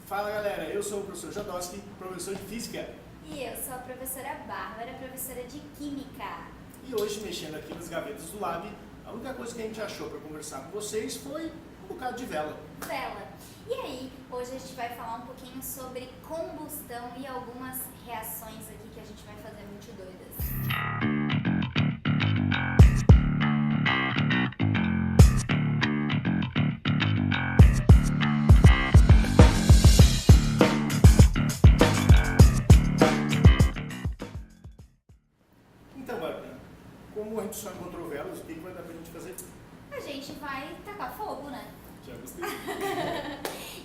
Fala galera, eu sou o professor Jadowski, professor de Física. E eu sou a professora Bárbara, professora de Química. E hoje, mexendo aqui nas gavetas do Lab, a única coisa que a gente achou para conversar com vocês foi um bocado de vela. Vela. E aí, hoje a gente vai falar um pouquinho sobre combustão e algumas reações aqui que a gente vai fazer muito doidas. Então, Bárbara, como a gente só encontrou velas, o que vai dar pra gente fazer? A gente vai tacar fogo, né? Já gostei.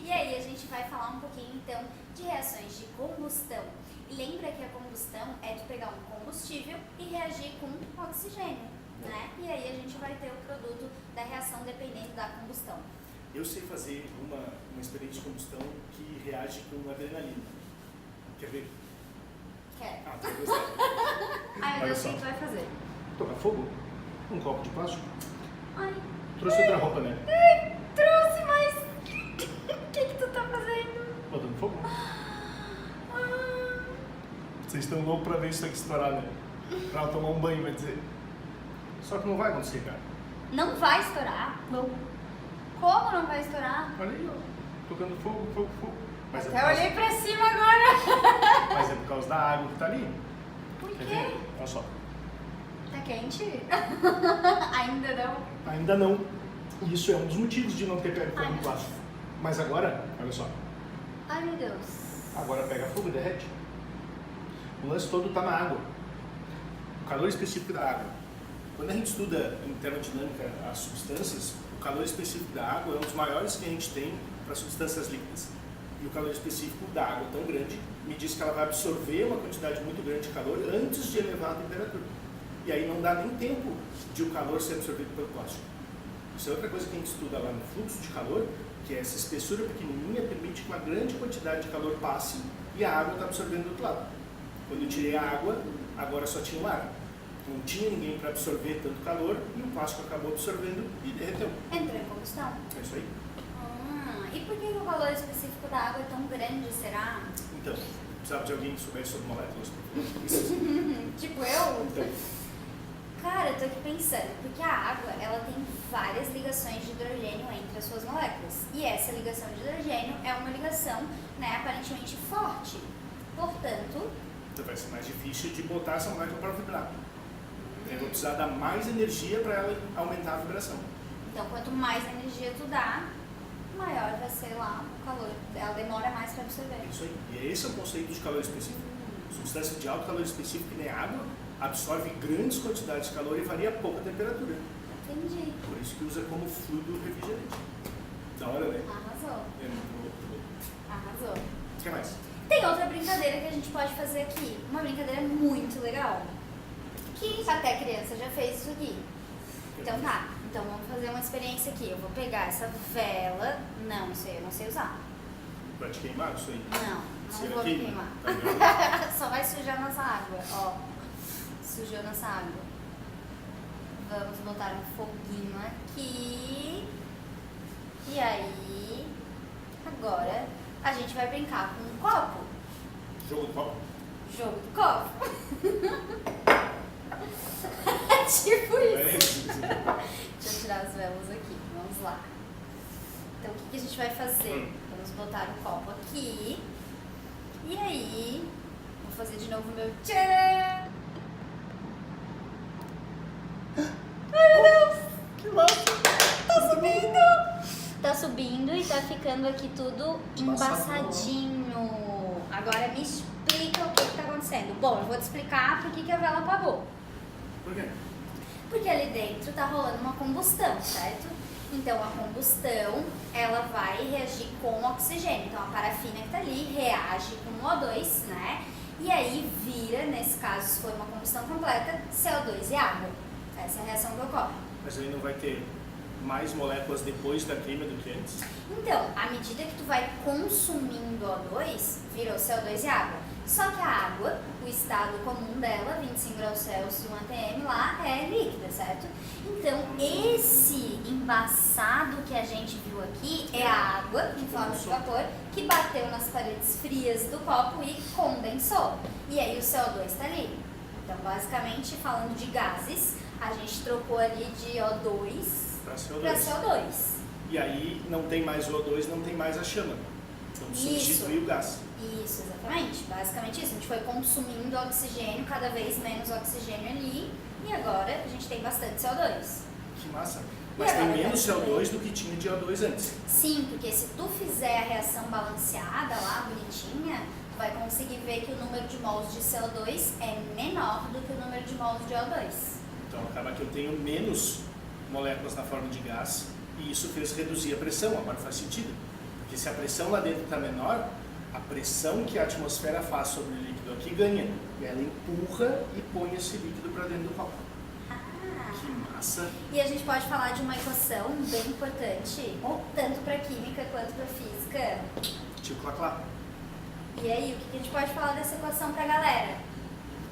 E aí a gente vai falar um pouquinho então de reações de combustão. E lembra que a combustão é de pegar um combustível e reagir com oxigênio, né? E aí a gente vai ter o produto da reação dependendo da combustão. Eu sei fazer uma experiência de combustão que reage com adrenalina. Quer ver? Quer? Ah, tá gostando. Ai, meu Olha Deus, o só. que tu vai fazer? Tocar fogo? Um copo de plástico? Ai, Trouxe outra roupa, né? trouxe, mas o que tu tá fazendo? Botando fogo? Ah, Vocês estão loucos pra ver isso aqui estourar, né? Pra ela tomar um banho, vai dizer. Só que não vai acontecer, cara. não vai estourar? Não. Como não vai estourar? Olha aí, ó. Tocando fogo, fogo, fogo. Mas Até olhei pra cima agora. Mas é por causa da água que tá ali. Por Quer quê? ver? Olha só. Tá quente? Ainda não. Ainda não. Isso é um dos motivos de não ter pego fogo Ai, no plástico. Mas agora, olha só. Ai, meu Deus. Agora pega fogo e derrete. O lance todo tá na água. O calor específico da água. Quando a gente estuda em termodinâmica as substâncias, o calor específico da água é um dos maiores que a gente tem para substâncias líquidas. E o calor específico da água tão grande me diz que ela vai absorver uma quantidade muito grande de calor antes de elevar a temperatura. E aí não dá nem tempo de o calor ser absorvido pelo plástico. Isso é outra coisa que a gente estuda lá no fluxo de calor, que é essa espessura pequenininha permite que uma grande quantidade de calor passe e a água está absorvendo do outro lado. Quando eu tirei a água, agora só tinha o ar. Não tinha ninguém para absorver tanto calor e o plástico acabou absorvendo e derreteu. Entrou em combustão? É isso aí. E por que o valor específico da água é tão grande, será? Então, precisava de alguém que soubesse sobre moléculas para falar sobre isso. Tipo eu? Então, Cara, eu tô aqui pensando, porque a água, ela tem várias ligações de hidrogênio entre as suas moléculas. E essa ligação de hidrogênio é uma ligação, né, aparentemente forte. Portanto, então vai ser mais difícil de botar essa molécula para vibrar. Eu vou precisar dar mais energia para ela aumentar a vibração. então quanto mais energia tu dá, maior vai ser lá o calor. Ela demora mais para absorver. É isso aí. E esse é o conceito de calor específico. Substância de alto calor específico, que nem água, absorve grandes quantidades de calor e varia pouco a temperatura. Entendi. Por isso que usa como fluido refrigerante. Da hora, né? Arrasou. É muito bom. Arrasou. O que mais? Tem outra brincadeira que a gente pode fazer aqui. Uma brincadeira muito legal. Que até criança já fez isso aqui. Então tá. Então vamos fazer uma experiência aqui. Eu vou pegar essa vela. Não, isso aí eu não sei usar. Vai te queimar isso aí? Não, não vou me queimar. Tá ligado? Só vai sujar nossa água, ó. Sujou nossa água. Vamos botar um foguinho aqui. E aí, agora a gente vai brincar com um copo. Jogo do copo. Jogo do copo. Tipo isso. Deixa eu tirar as velas aqui, vamos lá. Então o que a gente vai fazer? Vamos botar o copo aqui. E aí, vou fazer de novo o meu tcharam! Ai, meu Deus! Que massa! Tá subindo! Tá subindo e tá ficando aqui tudo embaçadinho. Agora me explica o que tá acontecendo. Bom, eu vou te explicar por que a vela apagou. Por quê? Porque ali dentro tá rolando uma combustão, certo? Então a combustão, ela vai reagir com oxigênio. Então a parafina que tá ali reage com O2, né? E aí vira, nesse caso, se for uma combustão completa, CO2 e água. Essa é a reação que ocorre. Mas aí não vai ter mais moléculas depois da queima do que antes? Então, à medida que tu vai consumindo O2, virou CO2 e água. Só que a água, o estado comum dela, 25 graus Celsius, 1 atm lá, é líquida, certo? Então, esse embaçado que a gente viu aqui é a água, em forma de vapor, que bateu nas paredes frias do copo e condensou. E aí o CO2 está ali. Então, basicamente, falando de gases, a gente trocou ali de O2 para CO2. E aí não tem mais o O2, não tem mais a chama. Então substitui o gás. Isso, exatamente. Basicamente isso. A gente foi consumindo oxigênio, cada vez menos oxigênio ali, e agora a gente tem bastante CO2. Que massa. Mas tem menos CO2 do que tinha de O2 antes. Sim, porque se tu fizer a reação balanceada lá, bonitinha, tu vai conseguir ver que o número de mols de CO2 é menor do que o número de mols de O2. Então acaba que eu tenho menos moléculas na forma de gás e isso fez reduzir a pressão. Agora faz sentido. Porque se a pressão lá dentro está menor, a pressão que a atmosfera faz sobre o líquido aqui ganha. E ela empurra e põe esse líquido para dentro do copo. Que massa! E a gente pode falar de uma equação bem importante, tanto para química quanto para física. Tipo clá-clá. E aí, o que a gente pode falar dessa equação para a galera?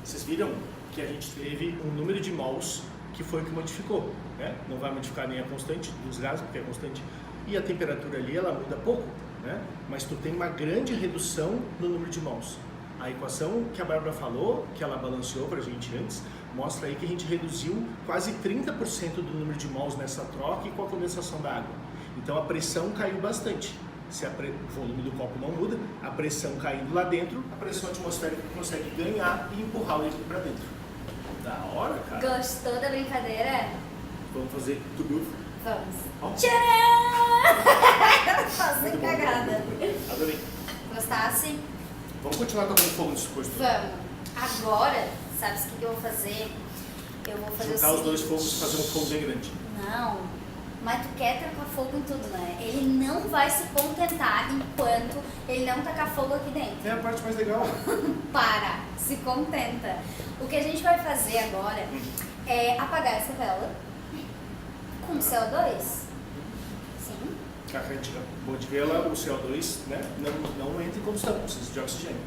Vocês viram que a gente teve um número de mols que foi o que modificou, né? Não vai modificar nem a constante dos gases, porque é constante, e a temperatura ali ela muda pouco, né? Mas tu tem uma grande redução no número de mols. A equação que a Bárbara falou, que ela balanceou pra gente antes, mostra aí que a gente reduziu quase 30% do número de mols nessa troca e com a condensação da água. Então a pressão caiu bastante. Se o volume do copo não muda, a pressão caindo lá dentro, a pressão atmosférica consegue ganhar e empurrar o líquido para dentro. Da hora, cara. Gostou da brincadeira? Vamos fazer tudo. Vamos. Oh. Tcharam! Fazer cagada. Adorei. Gostasse? Vamos continuar tocando fogo nesse posto. Vamos. Agora, sabe o que eu vou fazer? Eu vou fazer juntar o os dois seguinte. fogos e fazer um fogo bem grande. Não. Mas tu quer tacar fogo em tudo, né? Ele não vai se contentar enquanto ele não tacar fogo aqui dentro. É a parte mais legal. Para, se contenta. O que a gente vai fazer agora é apagar essa vela com CO2. Sim. A gente acabou de ver ela, o CO2, né, não entra em combustão, precisa de oxigênio.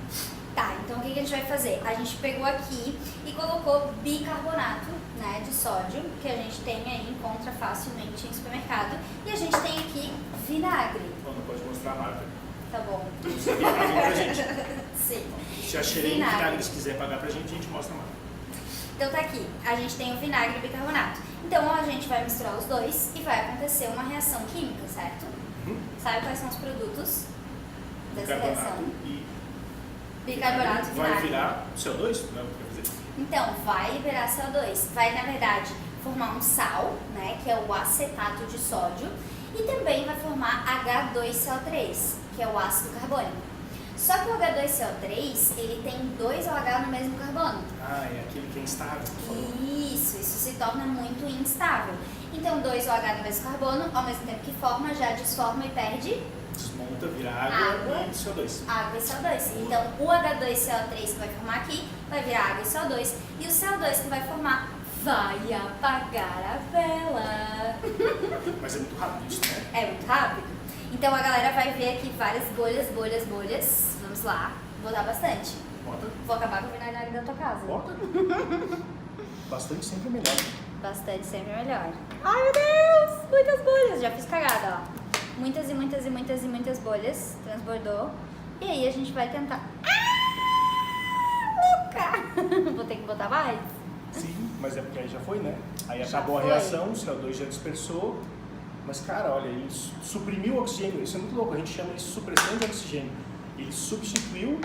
Tá, então o que a gente vai fazer? A gente pegou aqui e colocou bicarbonato, né, de sódio, que a gente tem aí, encontra facilmente em supermercado. E a gente tem aqui vinagre. Então, não pode mostrar a marca. Tá bom. Você tem que pagar pra gente. Sim. Se a Xerém Vinagres quiser pagar pra gente mostra a marca. Então tá aqui, a gente tem o vinagre e o bicarbonato. Então a gente vai misturar os dois e vai acontecer uma reação química, certo? Sabe quais são os produtos dessa reação? E Bicarbonato e vinagre. vai virar CO2? Não, quer dizer. Então, vai liberar CO2. Vai, na verdade, formar um sal, né, que é o acetato de sódio, e também vai formar H2CO3, que é o ácido carbônico. Só que o H2CO3, ele tem 2 OH no mesmo carbono. Ah, é aquele que é instável. Isso se torna muito instável. Então, 2 OH no mesmo carbono, ao mesmo tempo que forma, já desforma e perde Desmonta, vira água e CO2. Água e CO2. Então, o H2CO3 que vai formar aqui vai virar água e CO2. E o CO2 que vai formar vai apagar a vela. Mas é muito rápido isso, né? É muito rápido. Então, a galera vai ver aqui várias bolhas. Vamos lá. Vou dar bastante. Bota. Vou acabar com o vinagre da tua casa. Bota. Bastante sempre é melhor. Bastante sempre é melhor. Ai, meu Deus! Muitas bolhas. Já fiz cagada, ó. Muitas bolhas. Transbordou. E aí a gente vai tentar... louca! Vou ter que botar mais? Sim, mas é porque aí já foi, né? Aí Já acabou foi. a reação, o CO2 já dispersou. Mas, cara, olha, ele suprimiu o oxigênio. Isso é muito louco, a gente chama isso de supressão de oxigênio. Ele substituiu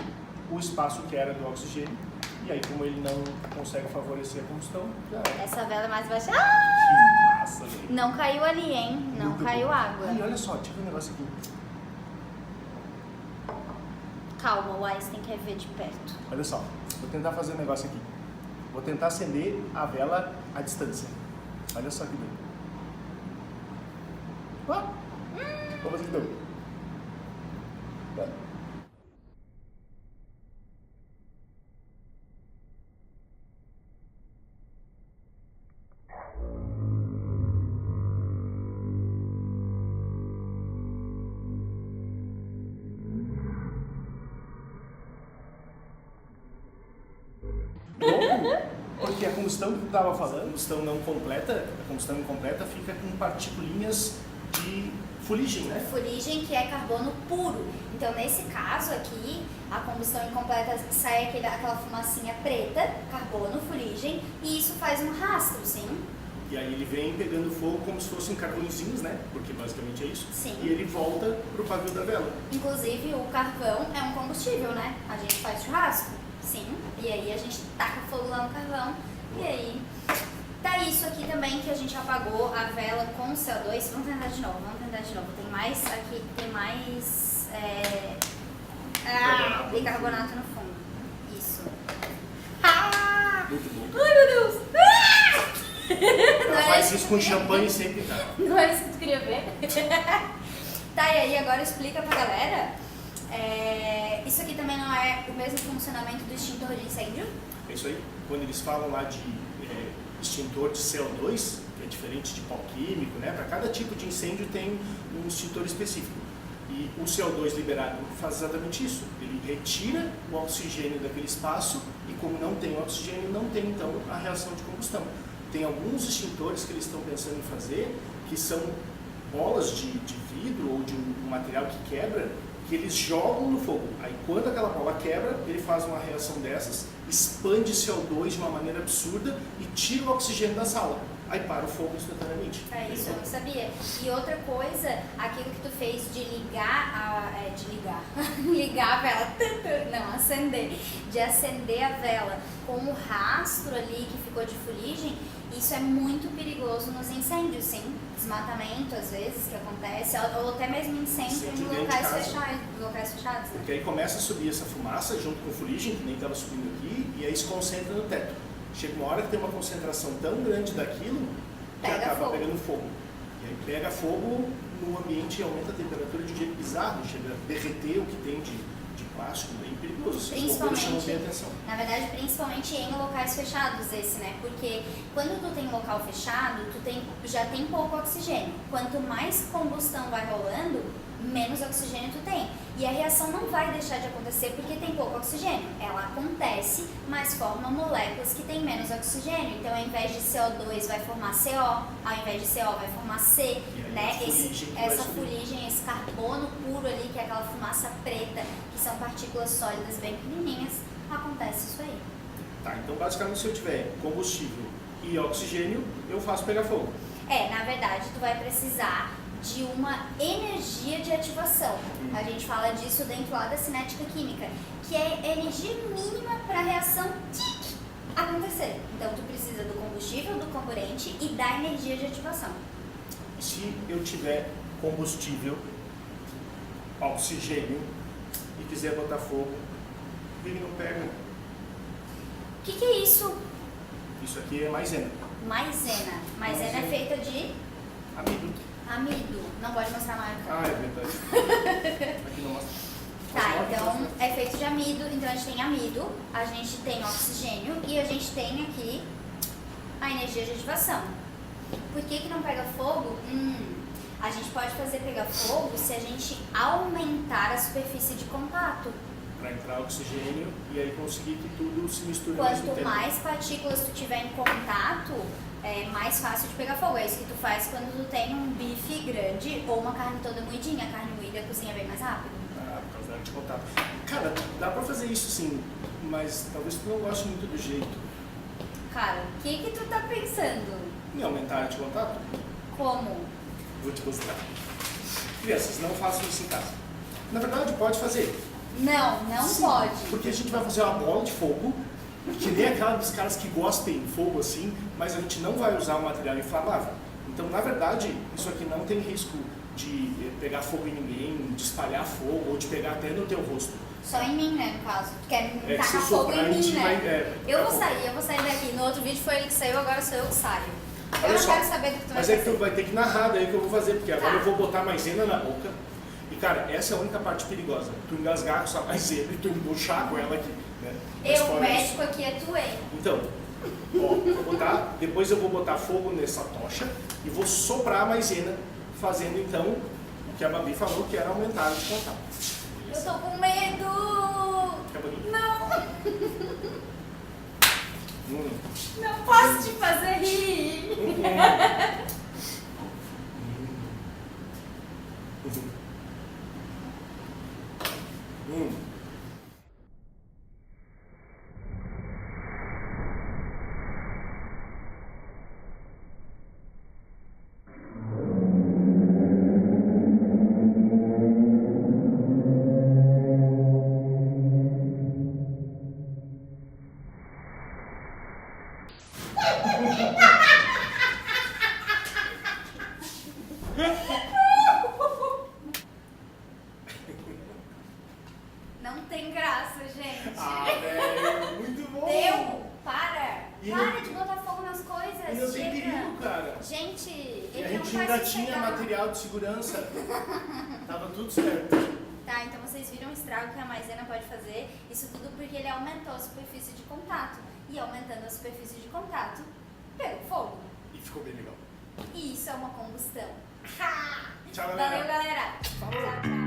o espaço que era do oxigênio. E aí, como ele não consegue favorecer a combustão, já era. Essa vela é mais baixa. Que massa, velho. Não caiu ali, hein? Não Muito caiu bom. água. Ai, olha só, deixa eu ver um negócio aqui. Calma, o Einstein quer ver de perto. Olha só, vou tentar fazer um negócio aqui. Vou tentar acender a vela à distância. Olha só que doido. Vamos fazer de novo. Vai. porque a combustão que tu estava falando, a combustão não completa, a combustão incompleta fica com particulinhas de fuligem, né? Fuligem, que é carbono puro. Então, nesse caso aqui, a combustão incompleta sai aquela fumacinha preta, carbono, fuligem, e isso faz um rastro, sim. E aí ele vem pegando fogo como se fossem carvõezinhos, né? Porque basicamente é isso. Sim. E ele volta pro pavio da vela. Inclusive, o carvão é um combustível, né? A gente faz churrasco, sim. E aí a gente taca fogo lá no carvão. E aí, tá isso aqui também que a gente apagou a vela com CO2. Vamos tentar de novo. Tem mais aqui, tem mais bicarbonato no fundo. Isso. Muito bom. Ai, meu Deus! Ela faz isso com champanhe sempre, cara. Não é isso que tu queria ver? Tá, e aí agora explica pra galera. Isso aqui também não é o mesmo funcionamento do extintor de incêndio? É isso aí. Quando eles falam lá de extintor de CO2, que é diferente de pau químico, né? Para cada tipo de incêndio tem um extintor específico. E o CO2 liberado faz exatamente isso. Ele retira o oxigênio daquele espaço e como não tem oxigênio, não tem então a reação de combustão. Tem alguns extintores que eles estão pensando em fazer, que são bolas de vidro ou de um material que quebra, que eles jogam no fogo. Aí quando aquela bola quebra, ele faz uma reação dessas, expande CO2 de uma maneira absurda e tira o oxigênio da sala. Aí para o fogo instantaneamente. É isso, eu não sabia. E outra coisa, aquilo que tu fez de ligar ligar a vela, não, acender, de acender a vela com o rastro ali que ficou de fuligem, isso é muito perigoso nos incêndios, sim. Desmatamento, às vezes, que acontece, ou até mesmo incêndio em locais fechados. Né? Porque aí começa a subir essa fumaça junto com o fuligem, que nem estava subindo aqui, e aí se concentra no teto. Chega uma hora que tem uma concentração tão grande daquilo que acaba pegando fogo. E aí pega fogo no ambiente e aumenta a temperatura de um jeito bizarro, chega a derreter o que tem de plástico, bem perigoso. Principalmente, na verdade, principalmente em locais fechados esse, né? Porque quando tu tem um local fechado, já tem pouco oxigênio. Quanto mais combustão vai rolando, menos oxigênio tu tem. E a reação não vai deixar de acontecer porque tem pouco oxigênio. Ela acontece, mas forma moléculas que têm menos oxigênio. Então, ao invés de CO2 vai formar CO, ao invés de CO vai formar C, né? Essa fuligem, esse carbono puro ali, que é aquela fumaça preta, que são partículas sólidas bem pequenininhas, acontece isso aí. Tá, então basicamente se eu tiver combustível e oxigênio, eu faço pegar fogo. Na verdade, tu vai precisar de uma energia de ativação. A gente fala disso dentro lá da cinética química, que é a energia mínima para a reação acontecer. Então, tu precisa do combustível, do comburente e da energia de ativação. Se eu tiver combustível, oxigênio e quiser botar fogo, ele não pega. O que é isso? Isso aqui é maisena. Maisena. Maisena é feita de amido. Não pode mostrar a marca. Ah, é verdade. Aqui não mostra. Tá, então é feito de amido. Então a gente tem amido, a gente tem oxigênio e a gente tem aqui a energia de ativação. Por que não pega fogo? A gente pode fazer pegar fogo se a gente aumentar a superfície de contato. Para entrar oxigênio e aí conseguir que tudo se misture. Quanto mais partículas tu tiver em contato, é mais fácil de pegar fogo. É isso que tu faz quando tu tem um bife grande ou uma carne toda moidinha. A carne moída cozinha bem mais rápido. Por causa da área de contato. Cara, dá pra fazer isso sim, mas talvez tu não goste muito do jeito. Cara, o que tu tá pensando? Em aumentar a área de contato? Como? Vou te mostrar. Crianças, não façam isso em casa. Na verdade, pode fazer. Não sim, pode. Porque a gente vai fazer uma bola de fogo, que nem aquela dos caras que gospem fogo assim, mas a gente não vai usar um material inflamável. Então, na verdade, isso aqui não tem risco de pegar fogo em ninguém, de espalhar fogo ou de pegar até no teu rosto. Só em mim, né, no caso. Tu quer tacar fogo em mim, né? Eu vou sair daqui. No outro vídeo foi ele que saiu, agora sou eu que saio. Eu não quero saber do que tu vai fazer. Mas é que tu vai ter que narrar daí que eu vou fazer, porque agora eu vou botar maisena na boca. E, cara, essa é a única parte perigosa. Tu engasgar com essa maisena e tu embuchar com ela aqui, né? O médico aqui é tu, hein? Então, depois eu vou botar fogo nessa tocha e vou soprar a maisena, fazendo então o que a Babi falou, que era aumentar a de contato. Eu tô com medo! Fica bonito? Não! Não posso te fazer rir. Não tem graça, gente. Ah, velho, muito bom. Deu! Para! E Para não- de botar fogo nas coisas. E não tem Chega. perigo, cara. Gente, E ele a não gente vai ainda se tinha pegar. material de segurança. Tava tudo certo. Tá, então vocês viram o estrago que a maisena pode fazer? Isso tudo porque ele aumentou a superfície de contato. E aumentando a superfície de contato, pegou fogo. E ficou bem legal. E isso é uma combustão. Ha! Tchau, galera. Valeu, galera. Falou. Tchau, tchau.